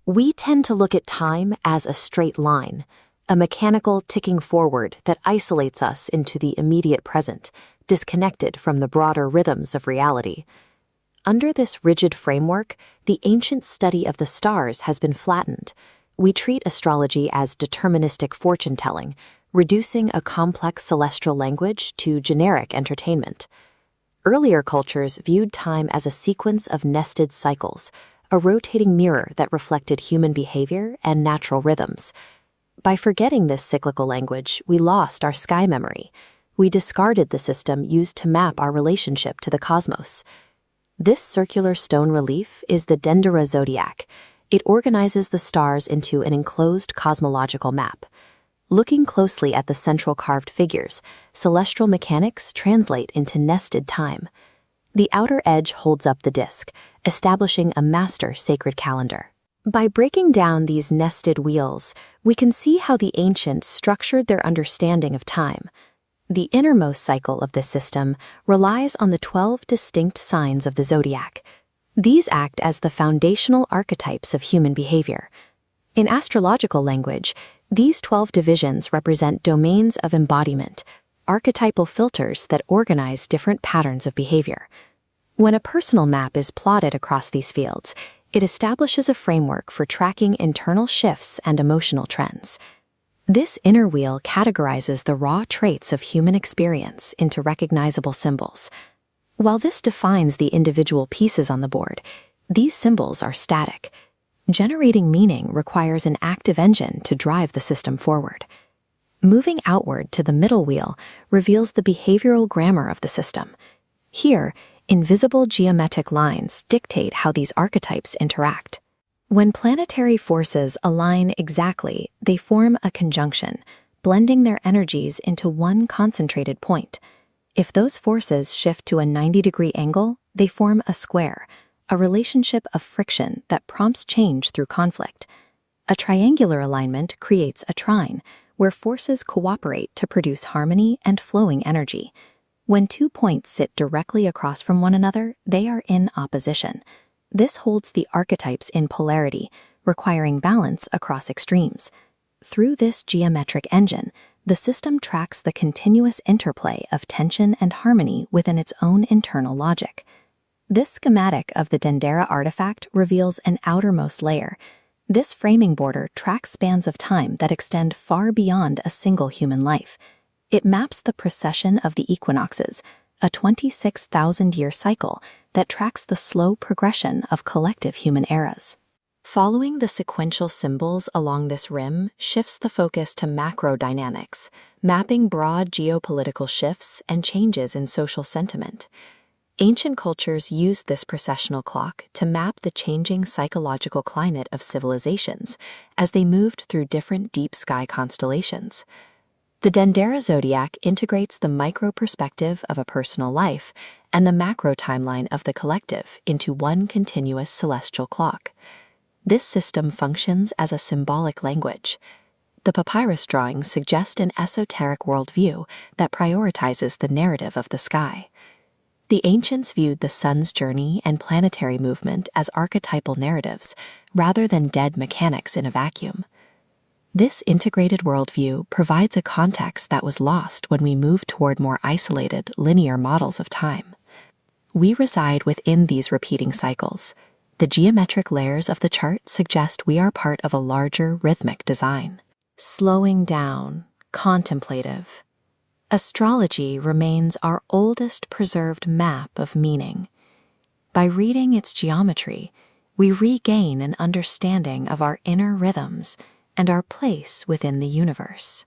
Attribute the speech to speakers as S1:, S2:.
S1: We tend to look at time as a straight line, a mechanical ticking forward that isolates us into the immediate present, disconnected from the broader rhythms of reality. Under this rigid framework, the ancient study of the stars has been flattened. We treat astrology as deterministic fortune-telling, reducing a complex celestial language to generic entertainment. Earlier cultures viewed time as a sequence of nested cycles, a rotating mirror that reflected human behavior and natural rhythms. By forgetting this cyclical language, we lost our sky memory. We discarded the system used to map our relationship to the cosmos. This circular stone relief is the Dendera Zodiac. It organizes the stars into an enclosed cosmological map. Looking closely at the central carved figures, celestial mechanics translate into nested time. The outer edge holds up the disk, establishing a master sacred calendar. By breaking down these nested wheels, we can see how the ancients structured their understanding of time. The innermost cycle of this system relies on the 12 distinct signs of the zodiac. These act as the foundational archetypes of human behavior. In astrological language, these 12 divisions represent domains of embodiment, archetypal filters that organize different patterns of behavior. When a personal map is plotted across these fields, it establishes a framework for tracking internal shifts and emotional trends. This inner wheel categorizes the raw traits of human experience into recognizable symbols. While this defines the individual pieces on the board, these symbols are static. Generating meaning requires an active engine to drive the system forward. Moving outward to the middle wheel reveals the behavioral grammar of the system. Here, invisible geometric lines dictate how these archetypes interact. When planetary forces align exactly, they form a conjunction, blending their energies into one concentrated point. If those forces shift to a 90-degree angle, they form a square, a relationship of friction that prompts change through conflict. A triangular alignment creates a trine, where forces cooperate to produce harmony and flowing energy. When 2 points sit directly across from one another, they are in opposition. This holds the archetypes in polarity, requiring balance across extremes. Through this geometric engine, the system tracks the continuous interplay of tension and harmony within its own internal logic. This schematic of the Dendera artifact reveals an outermost layer. This framing border tracks spans of time that extend far beyond a single human life. It maps the precession of the equinoxes, a 26,000-year cycle that tracks the slow progression of collective human eras. Following the sequential symbols along this rim shifts the focus to macro dynamics, mapping broad geopolitical shifts and changes in social sentiment. Ancient cultures used this precessional clock to map the changing psychological climate of civilizations as they moved through different deep sky constellations. The Dendera Zodiac integrates the micro perspective of a personal life and the macro timeline of the collective into one continuous celestial clock. This system functions as a symbolic language. The papyrus drawings suggest an esoteric worldview that prioritizes the narrative of the sky. The ancients viewed the sun's journey and planetary movement as archetypal narratives rather than dead mechanics in a vacuum. This integrated worldview provides a context that was lost when we moved toward more isolated, linear models of time. We reside within these repeating cycles. The geometric layers of the chart suggest we are part of a larger rhythmic design. Slowing down, contemplative. Astrology remains our oldest preserved map of meaning. By reading its geometry, we regain an understanding of our inner rhythms and our place within the universe.